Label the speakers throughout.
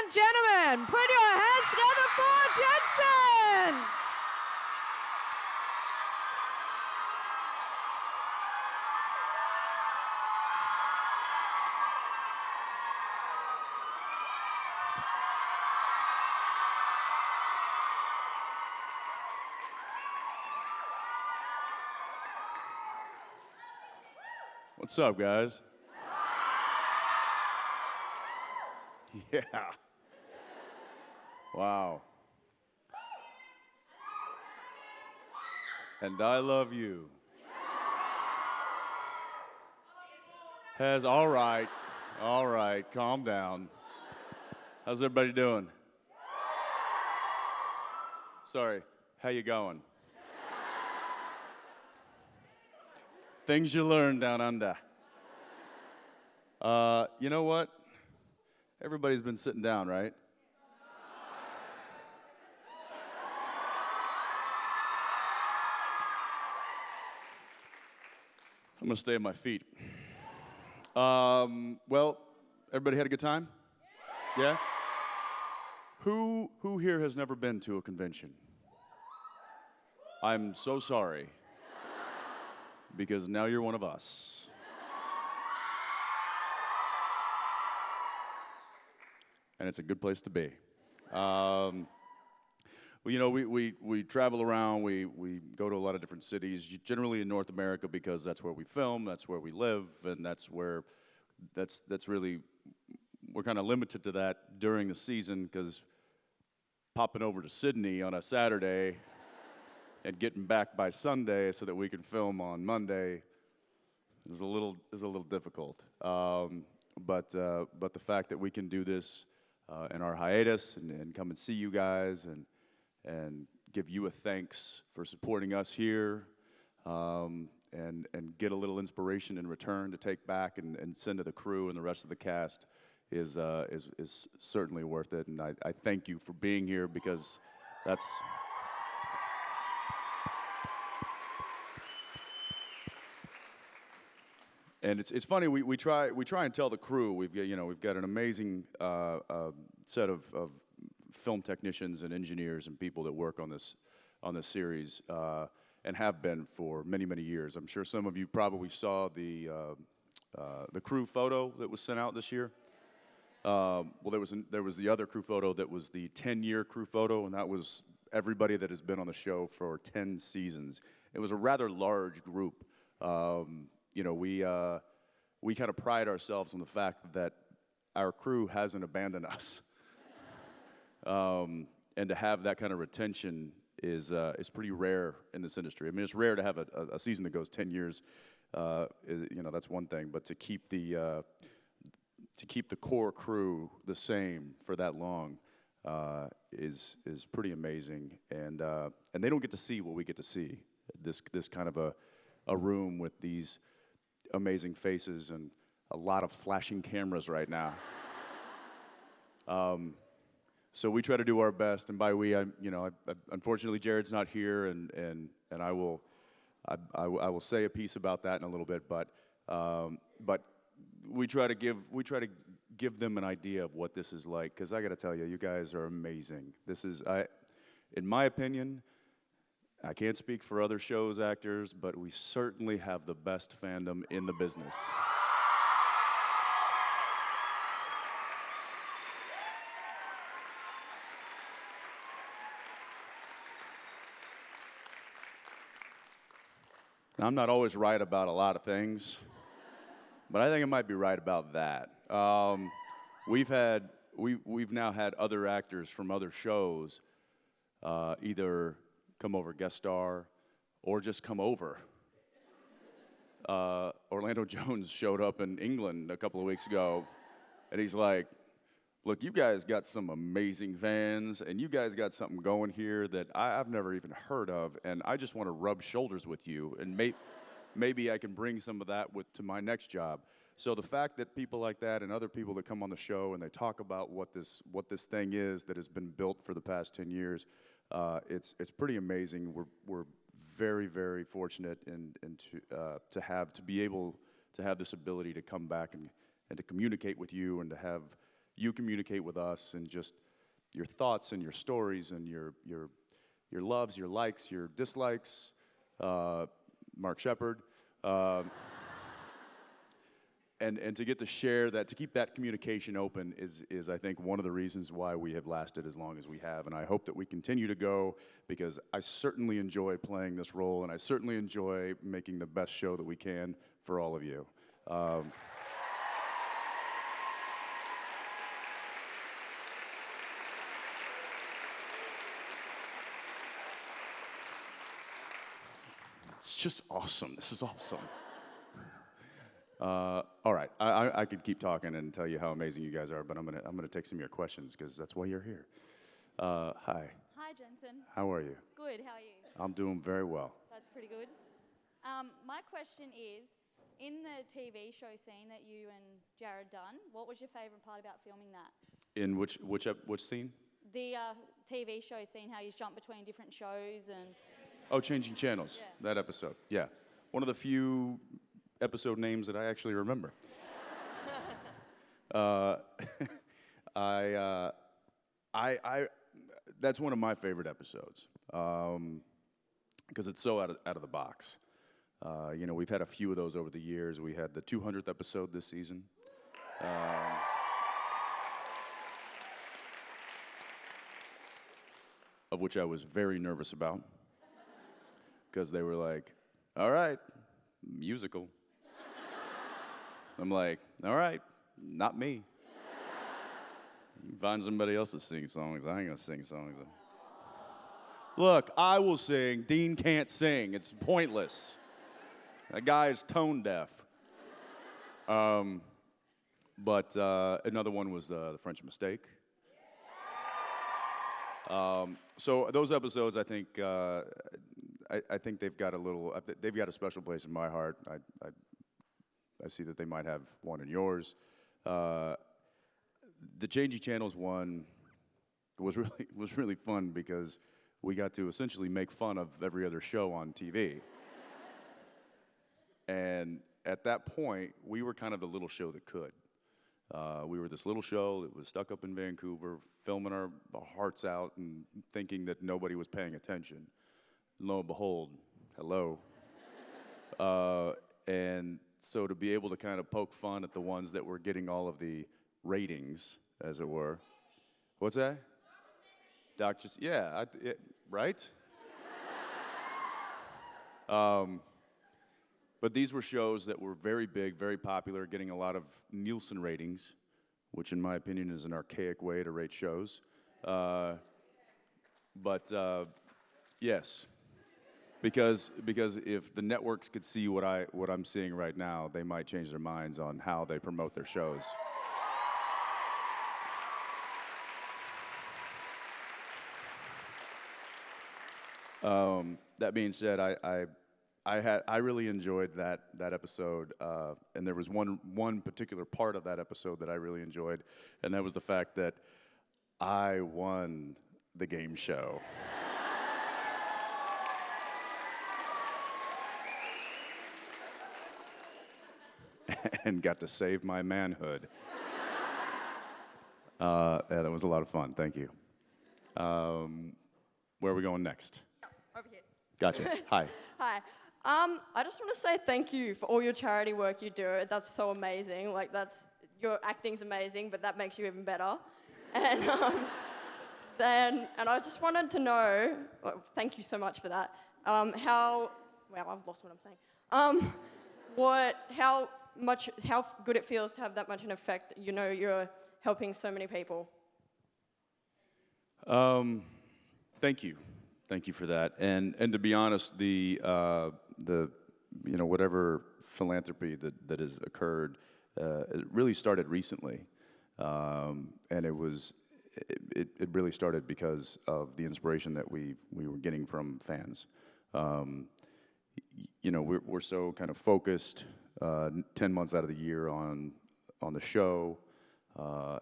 Speaker 1: and gentlemen, put your hands together for Jensen!
Speaker 2: What's up, guys? Yeah. Wow. And I love you. All right, calm down. How's everybody doing? Sorry, how you going? Things you learn down under. You know what? Everybody's been sitting down, right? I'm gonna stay on my feet. Well, everybody had a good time? Yeah? Who here has never been to a convention? I'm so sorry, because now you're one of us. And it's a good place to be. Well, you know, we travel around, we go to a lot of different cities, generally in North America, because that's where we film, that's where we live, and that's really, we're kind of limited to that during the season, because popping over to Sydney on a Saturday and getting back by Sunday so that we can film on Monday is a little difficult. But the fact that we can do this in our hiatus and come and see you guys and give you a thanks for supporting us here, and get a little inspiration in return to take back and send to the crew and the rest of the cast is certainly worth it. And I thank you for being here, because that's. And it's funny, we try and tell the crew, we've got an amazing set of film technicians and engineers and people that work on this series, and have been for many years. I'm sure some of you probably saw the crew photo that was sent out this year. Well, there was the other crew photo that was the 10-year crew photo, and that was everybody that has been on the show for 10 seasons. It was a rather large group. You know, we kind of pride ourselves on the fact that our crew hasn't abandoned us. And to have that kind of retention is pretty rare in this industry. I mean, it's rare to have a season that goes 10 years. You know, that's one thing. But to keep the core crew the same for that long is pretty amazing. And they don't get to see what we get to see. This kind of a room with these amazing faces and a lot of flashing cameras right now. So we try to do our best, and by we, unfortunately Jared's not here, and I will say a piece about that in a little bit, but we try to give them an idea of what this is like, because I got to tell you, you guys are amazing. This is, in my opinion, I can't speak for other shows actors, but we certainly have the best fandom in the business. Now, I'm not always right about a lot of things, but I think I might be right about that. We've now had other actors from other shows either come over guest star or just come over. Orlando Jones showed up in England a couple of weeks ago, and he's like, look, you guys got some amazing fans, and you guys got something going here that I've never even heard of, and I just want to rub shoulders with you, and maybe I can bring some of that to my next job. So the fact that people like that and other people that come on the show and they talk about what this thing is that has been built for the past 10 years, it's pretty amazing. We're very fortunate to be able to have this ability to come back and to communicate with you, and to have you communicate with us and just your thoughts and your stories and your loves, your likes, your dislikes. Mark Shepard. And to get to share that, to keep that communication open is I think one of the reasons why we have lasted as long as we have, and I hope that we continue to go, because I certainly enjoy playing this role, and I certainly enjoy making the best show that we can for all of you. It's just awesome. This is awesome. All right, I could keep talking and tell you how amazing you guys are, but I'm gonna take some of your questions because that's why you're here. Hi.
Speaker 1: Hi, Jensen.
Speaker 2: How are you?
Speaker 1: Good, how are you?
Speaker 2: I'm doing very well.
Speaker 1: That's pretty good. My question is, in the TV show scene that you and Jared done, what was your favourite part about filming that?
Speaker 2: In which scene?
Speaker 1: The TV show scene, how you jump between different shows and...
Speaker 2: Oh, changing channels.
Speaker 1: Yeah.
Speaker 2: That episode. Yeah, one of the few episode names that I actually remember. That's one of my favorite episodes because it's so out of the box. You know, we've had a few of those over the years. We had the 200th episode this season. Of which I was very nervous about because they were like, all right, musical. I'm like, all right, not me. You can find somebody else to sing songs. I ain't gonna sing songs. Look, I will sing. Dean can't sing. It's pointless. That guy is tone deaf. But another one was the French Mistake. So those episodes, I think they've got a special place in my heart. I see that they might have one in yours. The Changing Channels one was really fun because we got to essentially make fun of every other show on TV. And at that point, we were kind of the little show that could. We were this little show that was stuck up in Vancouver, filming our hearts out and thinking that nobody was paying attention. Lo and behold, hello. And so to be able to kind of poke fun at the ones that were getting all of the ratings, as it were. What's that? Dr. Yeah, right? But these were shows that were very big, very popular, getting a lot of Nielsen ratings, which in my opinion is an archaic way to rate shows. Yes, because if the networks could see what I'm seeing right now, they might change their minds on how they promote their shows. That being said, I really enjoyed that episode, and there was one particular part of that episode that I really enjoyed, and that was the fact that I won the game show. And got to save my manhood. Yeah, that was a lot of fun. Thank you. Where are we going next?
Speaker 3: Over here.
Speaker 2: Gotcha. Hi.
Speaker 3: Hi. I just want to say thank you for all your charity work you do. That's so amazing. Like, your acting's amazing, but that makes you even better. And and I just wanted to know, well, thank you so much for that. I've lost what I'm saying. How good it feels to have that much an effect. You know, you're helping so many people.
Speaker 2: Thank you. Thank you for that. And to be honest, the whatever philanthropy that has occurred, it really started recently, and it really started because of the inspiration that we were getting from fans. We're so kind of focused 10 months out of the year on the show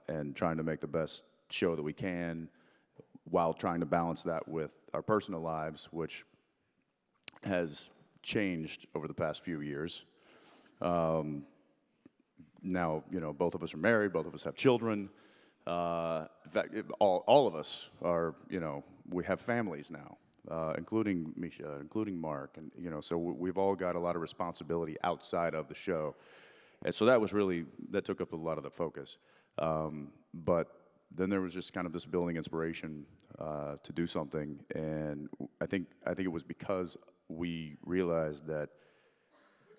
Speaker 2: and trying to make the best show that we can, while trying to balance that with our personal lives, which has changed over the past few years. Now, both of us are married, both of us have children, In fact, all of us are, we have families now, including Misha, including Mark, and so we've all got a lot of responsibility outside of the show, and so that took up a lot of the focus. But then there was just kind of this building inspiration to do something, and I think it was because we realized that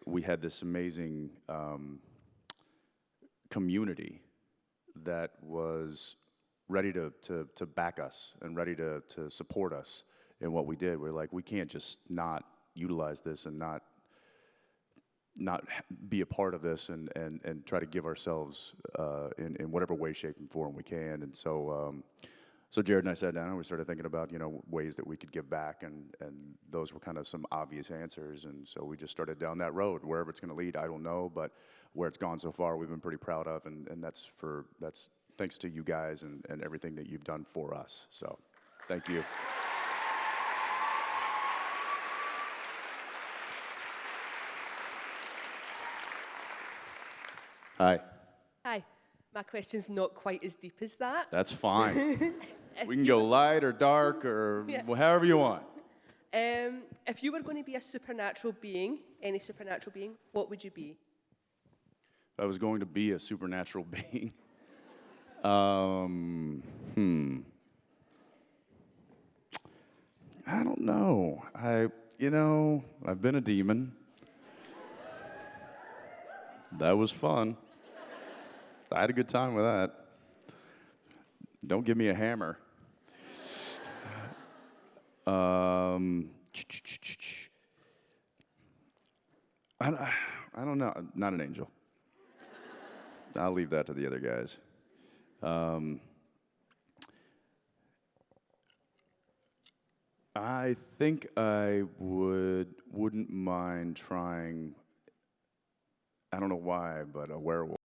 Speaker 2: we had this amazing community that was ready to back us and ready to support us in what we did. We're like, we can't just not utilize this and not be a part of this and try to give ourselves in whatever way, shape, and form we can. And so Jared and I sat down and we started thinking about, ways that we could give back, and those were kind of some obvious answers. And so we just started down that road. Wherever it's going to lead, I don't know, but where it's gone so far, we've been pretty proud of, and that's thanks to you guys and everything that you've done for us. So, thank you. Hi.
Speaker 4: Hi. My question's not quite as deep as that.
Speaker 2: That's fine. We can go light or dark or however you want.
Speaker 4: If you were going to be a supernatural being, any supernatural being, what would you be?
Speaker 2: If I was going to be a supernatural being. I don't know. I've been a demon. That was fun. I had a good time with that. Don't give me a hammer. I don't know. Not an angel. I'll leave that to the other guys. I think I wouldn't mind trying, I don't know why, but a werewolf.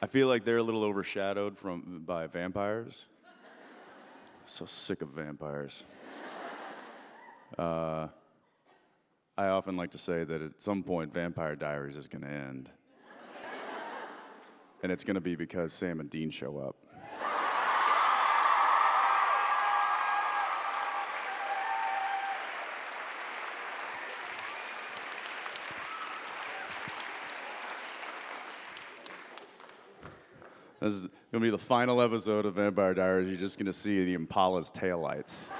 Speaker 2: I feel like they're a little overshadowed by vampires. So sick of vampires. I often like to say that at some point, Vampire Diaries is going to end. And it's going to be because Sam and Dean show up. This is going to be the final episode of Vampire Diaries. You're just going to see the Impala's taillights.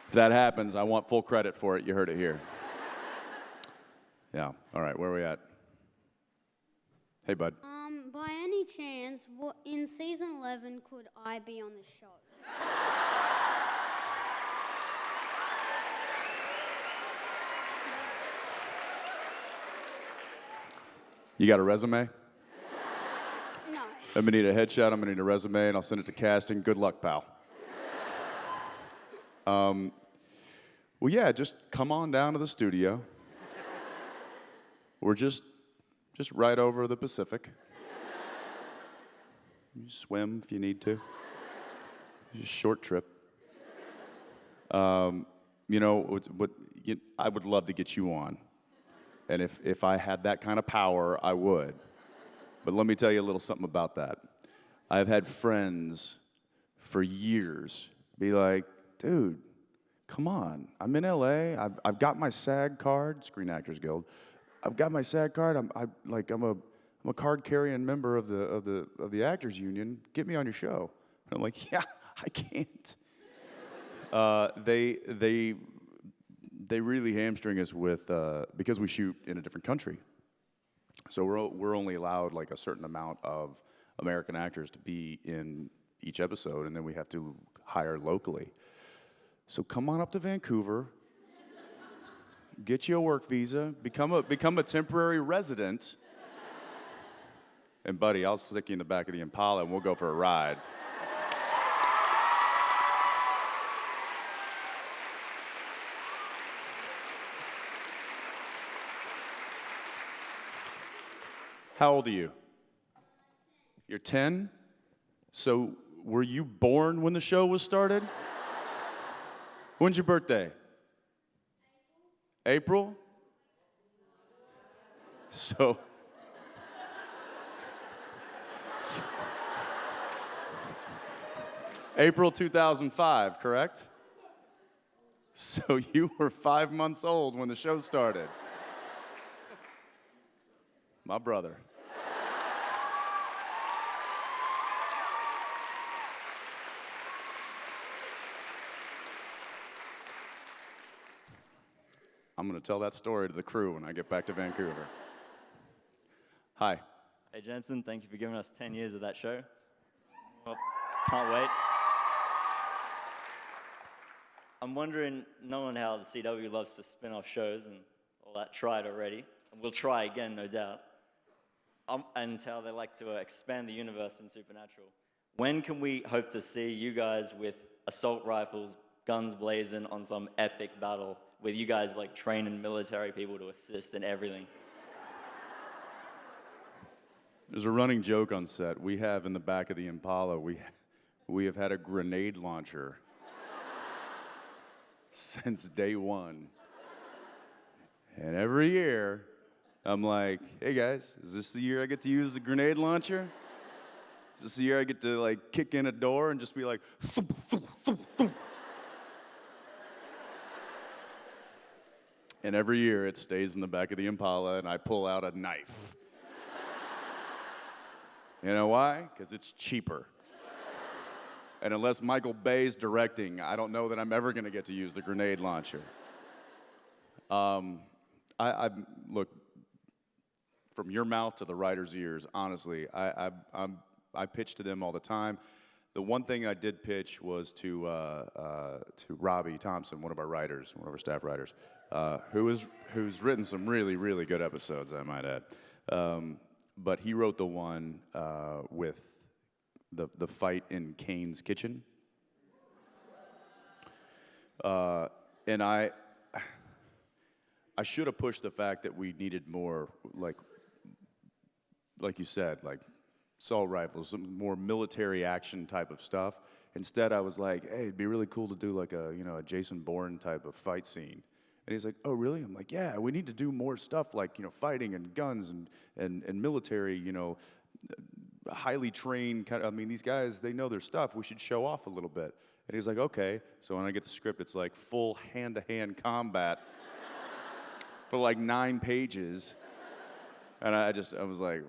Speaker 2: If that happens, I want full credit for it. You heard it here. Yeah. All right. Where are we at? Hey, bud.
Speaker 5: By any chance, in season 11, could I be on the show?
Speaker 2: You got a resume?
Speaker 5: No.
Speaker 2: I'm gonna need a headshot, I'm gonna need a resume, and I'll send it to casting. Good luck, pal. Well, yeah, just come on down to the studio. We're just right over the Pacific. You swim if you need to. Just a short trip. I would love to get you on. And if I had that kind of power, I would. But let me tell you a little something about that. I've had friends for years be like, dude, come on. I'm in LA. I've got my SAG card, Screen Actors Guild. I've got my SAG card. I'm a card-carrying member of the Actors Union. Get me on your show. And I'm like, yeah, I can't. They really hamstring us with because we shoot in a different country. So we're only allowed like a certain amount of American actors to be in each episode, and then we have to hire locally. So come on up to Vancouver, get you a work visa, become a temporary resident, and buddy, I'll stick you in the back of the Impala and we'll go for a ride. How old are you? You're 10? So were you born when the show was started? When's your birthday? April? So, April 2005, correct? So you were 5 months old when the show started. My brother. I'm going to tell that story to the crew when I get back to Vancouver. Hi.
Speaker 6: Hey Jensen, thank you for giving us 10 years of that show. Well, can't wait. I'm wondering, knowing how the CW loves to spin off shows and all that, tried already, and we'll try again, no doubt, and how they like to expand the universe in Supernatural. When can we hope to see you guys with assault rifles, guns blazing on some epic battle, with you guys like training military people to assist in everything?
Speaker 2: There's a running joke on set. We have in the back of the Impala, we have had a grenade launcher since day one. And every year, I'm like, hey guys, is this the year I get to use the grenade launcher? Is this the year I get to like kick in a door and just be like, thump, thump, thump, thump. And every year it stays in the back of the Impala and I pull out a knife. You know why? Because it's cheaper. And unless Michael Bay's directing, I don't know that I'm ever going to get to use the grenade launcher. I look, from your mouth to the writer's ears, honestly, I pitch to them all the time. The one thing I did pitch was to Robbie Thompson, one of our writers, one of our staff writers, who's written some really, really good episodes, I might add. But he wrote the one with the fight in Kane's kitchen. And I should have pushed the fact that we needed more, like you said, like assault rifles, some more military action type of stuff. Instead, I was like, hey, it'd be really cool to do like a Jason Bourne type of fight scene. And he's like, oh, really? I'm like, yeah, we need to do more stuff like, fighting and guns and military, highly trained kind of, I mean, these guys, they know their stuff. We should show off a little bit. And he's like, okay. So when I get the script, it's like full hand-to-hand combat for like 9 pages. And I was like,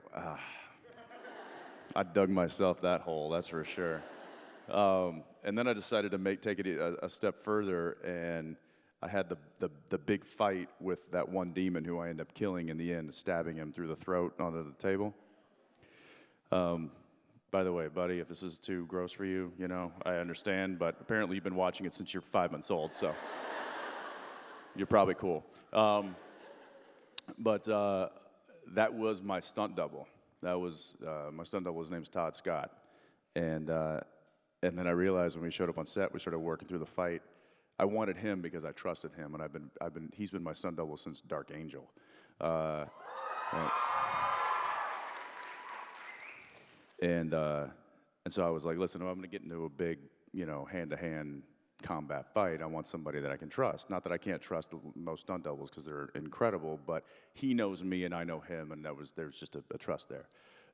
Speaker 2: I dug myself that hole, that's for sure. And then I decided to take it a step further, and I had the big fight with that one demon who I ended up killing in the end, stabbing him through the throat onto the table. By the way, buddy, if this is too gross for you, I understand, but apparently you've been watching it since you're 5 months old, so you're probably cool. But that was my stunt double. That was my stunt double. His name's Todd Scott, and then I realized when we showed up on set, we started working through the fight. I wanted him because I trusted him, and he's been my stunt double since Dark Angel. And so I was like, listen, if I'm going to get into a big, hand-to-hand combat fight, I want somebody that I can trust. Not that I can't trust most stunt doubles because they're incredible, but he knows me and I know him, and there's just a trust there.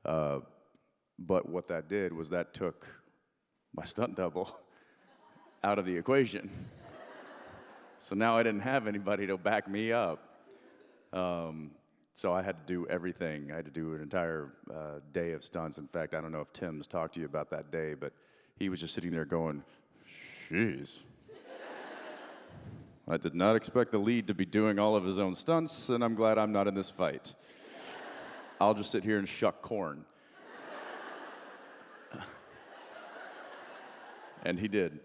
Speaker 2: But what that did was that took my stunt double out of the equation. So now I didn't have anybody to back me up. So I had to do everything. I had to do an entire day of stunts. In fact, I don't know if Tim's talked to you about that day, but he was just sitting there going, jeez. I did not expect the lead to be doing all of his own stunts, and I'm glad I'm not in this fight. I'll just sit here and shuck corn. And he did.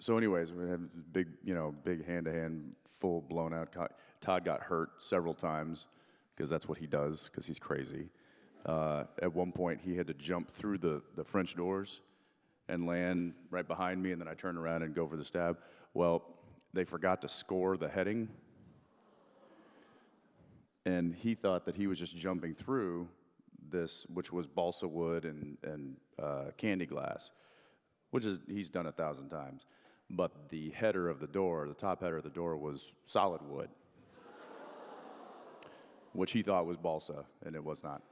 Speaker 2: So anyways, we had big hand-to-hand, full blown out. Todd got hurt several times because that's what he does, because he's crazy. At one point, he had to jump through the French doors and land right behind me, and then I turn around and go for the stab. Well, they forgot to score the heading, and he thought that he was just jumping through this, which was balsa wood and candy glass, which is he's done 1,000 times. But the header of the door, the top header of the door, was solid wood, which he thought was balsa, and it was not.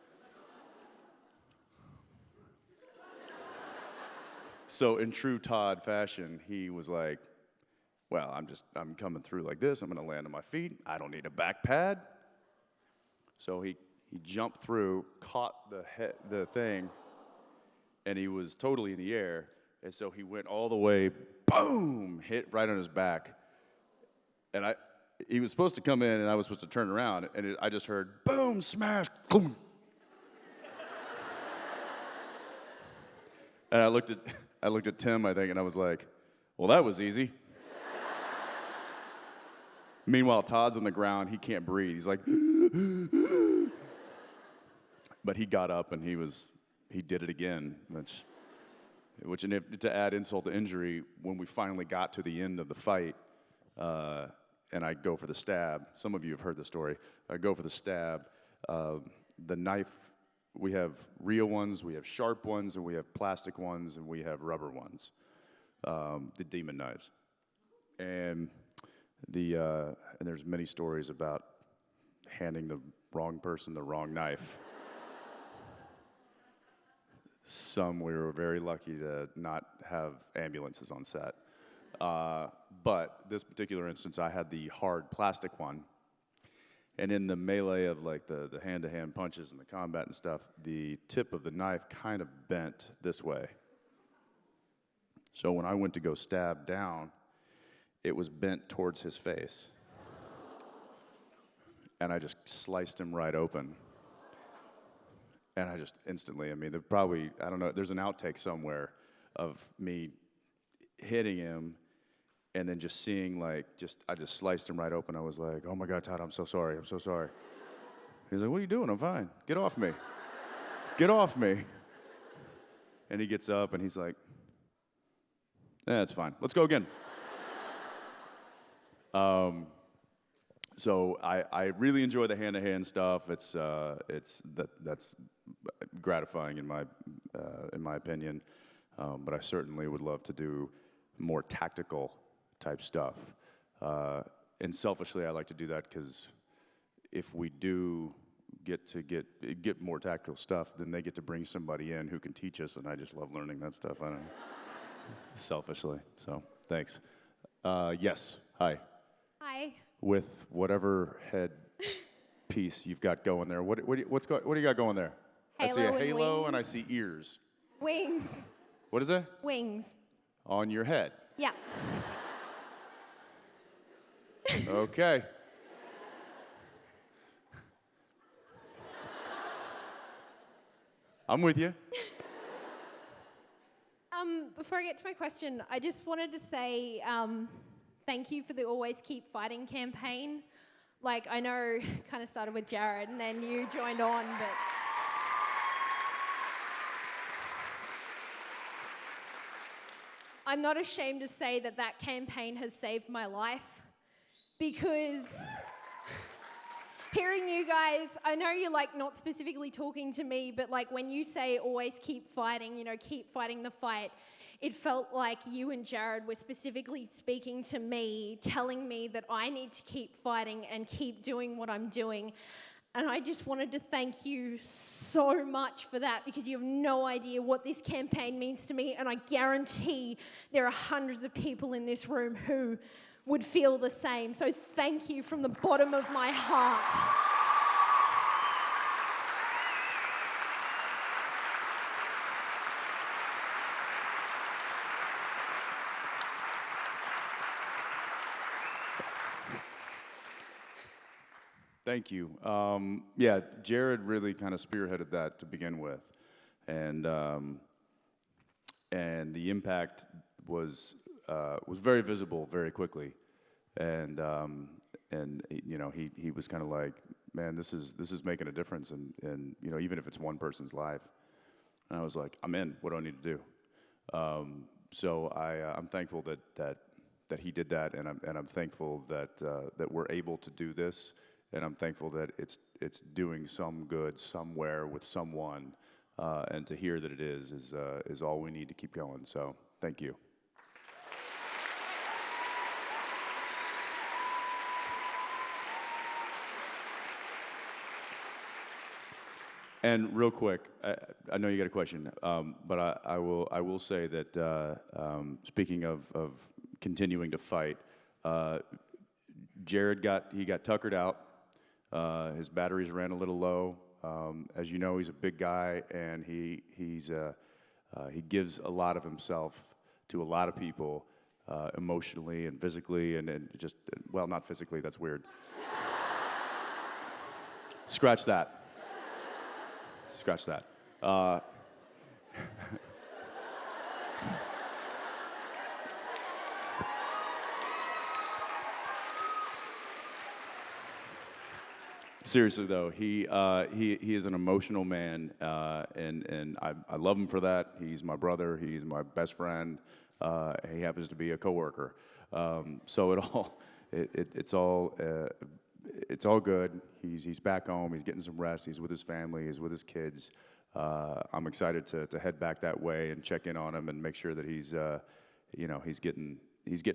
Speaker 2: So in true Todd fashion, he was like, well, I'm coming through like this. I'm going to land on my feet. I don't need a back pad. So he jumped through, caught the thing, and he was totally in the air. And so he went all the way, boom, hit right on his back. And he was supposed to come in, and I was supposed to turn around, and I just heard, boom, smash, boom. And I looked at Tim, I think, and I was like, well, that was easy. Meanwhile, Todd's on the ground. He can't breathe. He's like, but he got up and he did it again, which to add insult to injury, when we finally got to the end of the fight, and I go for the stab. Some of you have heard the story. I go for the stab. The knife, we have real ones, we have sharp ones, and we have plastic ones, and we have rubber ones, the demon knives. And there's many stories about handing the wrong person the wrong knife. Some we were very lucky to not have ambulances on set. But this particular instance, I had the hard plastic one. And in the melee of like the hand-to-hand punches and the combat and stuff, the tip of the knife kind of bent this way. So when I went to go stab down, it was bent towards his face. And I just sliced him right open. And I just instantly, I mean, I don't know, there's an outtake somewhere of me hitting him and then just seeing I just sliced him right open. I was like, oh my God, Todd, I'm so sorry. He's like, what are you doing? I'm fine. Get off me. Get off me. And he gets up and he's like, it's fine. Let's go again. So I really enjoy the hand-to-hand stuff. That's gratifying in my opinion. But I certainly would love to do more tactical type stuff. And selfishly, I like to do that because if we do get more tactical stuff, then they get to bring somebody in who can teach us, and I just love learning that stuff. I don't know. Selfishly. So thanks. Yes. Hi.
Speaker 7: Hi.
Speaker 2: With whatever head piece you've got going there. What do you got going there? I see a
Speaker 7: Halo and
Speaker 2: halo and I
Speaker 7: wings.
Speaker 2: see ears.
Speaker 7: Wings.
Speaker 2: What is that?
Speaker 7: Wings.
Speaker 2: On your head.
Speaker 7: Yeah.
Speaker 2: Okay. I'm with you.
Speaker 7: Before I get to my question, I just wanted to say thank you for the Always Keep Fighting campaign. Like, I know kind of started with Jared and then you joined on, but I'm not ashamed to say that campaign has saved my life, because hearing you guys, I know you're not specifically talking to me, but when you say always keep fighting, keep fighting the fight, it felt like you and Jared were specifically speaking to me, telling me that I need to keep fighting and keep doing what I'm doing. And I just wanted to thank you so much for that, because you have no idea what this campaign means to me, and I guarantee there are hundreds of people in this room who would feel the same. So thank you from the bottom of my heart.
Speaker 2: Thank you. Yeah, Jared really kind of spearheaded that to begin with, and the impact was very visible very quickly, and he was kind of like, man, this is making a difference, and even if it's one person's life, and I was like, I'm in. What do I need to do? So I'm thankful that he did that, and I'm thankful that we're able to do this and I'm thankful that it's doing some good somewhere with someone, and to hear that it is all we need to keep going. So thank you. And real quick, I know you got a question, but I will say that speaking of continuing to fight, Jared got tuckered out. His batteries ran a little low. As you know, he's a big guy, and he gives a lot of himself to a lot of people, emotionally and physically, and just, well, not physically. That's weird. Scratch that. Scratch that. Seriously though, he is an emotional man, and I love him for that. He's my brother. He's my best friend. He happens to be a coworker. So it's all good. He's back home. He's getting some rest. He's with his family. He's with his kids. I'm excited to head back that way and check in on him and make sure that he's getting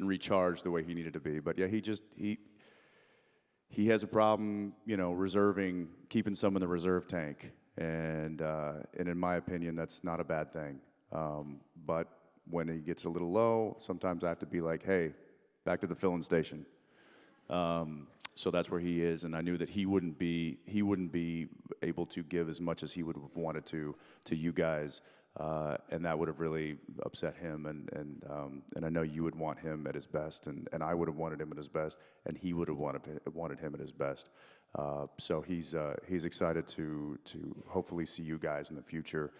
Speaker 2: recharged the way he needed to be. But yeah, he has a problem, keeping some in the reserve tank, and in my opinion, that's not a bad thing. But when he gets a little low, sometimes I have to be like, hey, back to the filling station. So that's where he is, and I knew that he wouldn't be able to give as much as he would have wanted to you guys, and that would have really upset him, and I know you would want him at his best, and I would have wanted him at his best, and he would have wanted him at his best. So he's excited to hopefully see you guys in the future.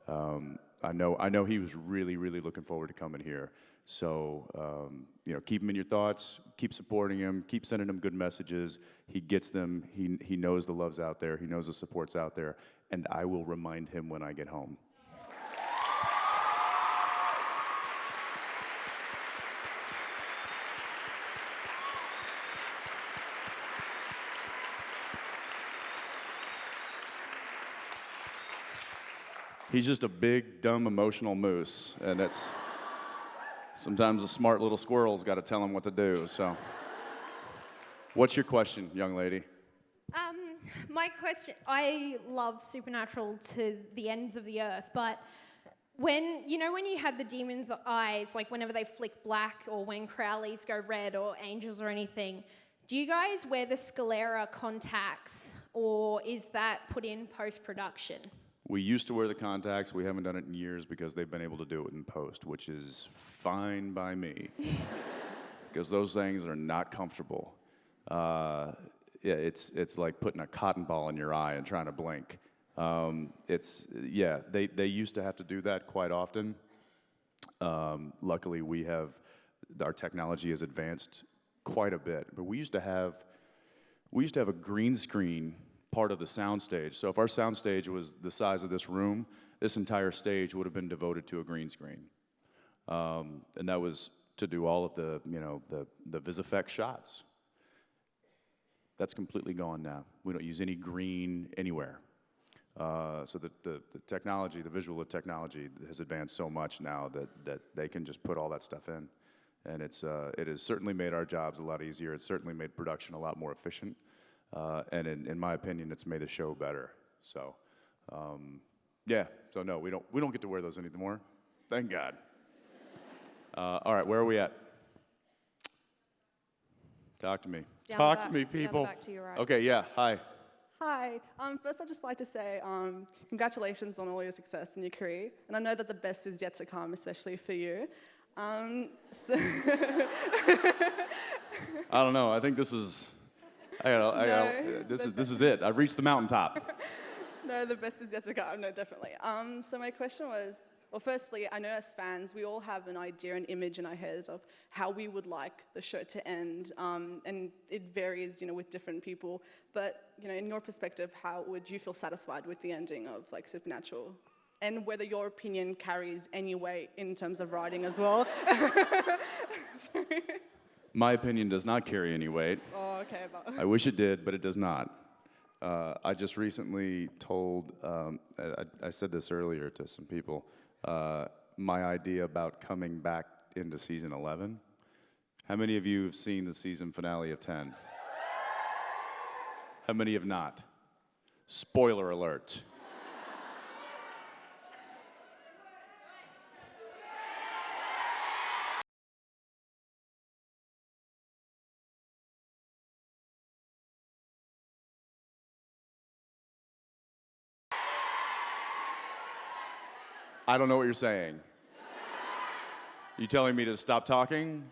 Speaker 2: I know he was really looking forward to coming here. So, keep him in your thoughts, keep supporting him, keep sending him good messages. He gets them. He knows the love's out there. He knows the support's out there. And I will remind him when I get home. He's just a big, dumb, emotional moose, and sometimes a smart little squirrel's got to tell him what to do. So, what's your question, young lady?
Speaker 7: My question, I love Supernatural to the ends of the earth, but when you had the demon's eyes, like whenever they flick black or when Crowleys go red or angels or anything, do you guys wear the sclera contacts, or is that put in post-production?
Speaker 2: We used to wear the contacts. We haven't done it in years because they've been able to do it in post, which is fine by me. Because those things are not comfortable. It's like putting a cotton ball in your eye and trying to blink. They used to have to do that quite often. Luckily, our technology has advanced quite a bit. But we used to have a green screen part of the soundstage. So if our soundstage was the size of this room, this entire stage would have been devoted to a green screen. And that was to do all of the VisFX shots. That's completely gone now. We don't use any green anywhere. So the technology, the visual technology has advanced so much now that they can just put all that stuff in. And it has certainly made our jobs a lot easier. It's certainly made production a lot more efficient. And in my opinion, it's made the show better. So, So no, we don't get to wear those anymore. Thank God. All right, where are we at? Talk to me. Talk to me, people.
Speaker 3: Back to your right.
Speaker 2: Okay, yeah. Hi.
Speaker 8: Hi. First, I'd just like to say congratulations on all your success in your career. And I know that the best is yet to come, especially for you. I
Speaker 2: don't know. I think this is... This is it. I've reached the mountaintop.
Speaker 8: No, the best is yet to come. No, definitely. So my question was, well, firstly, I know as fans, we all have an idea, an image in our heads of how we would like the show to end, and it varies, with different people. But, in your perspective, how would you feel satisfied with the ending of, Supernatural? And whether your opinion carries any weight in terms of writing as well. Sorry.
Speaker 2: My opinion does not carry any weight.
Speaker 8: Oh, okay. But
Speaker 2: I wish it did, but it does not. I just recently told, I said this earlier to some people, my idea about coming back into season 11. How many of you have seen the season finale of 10? How many have not? Spoiler alert. I don't know what you're saying. You telling me to stop talking?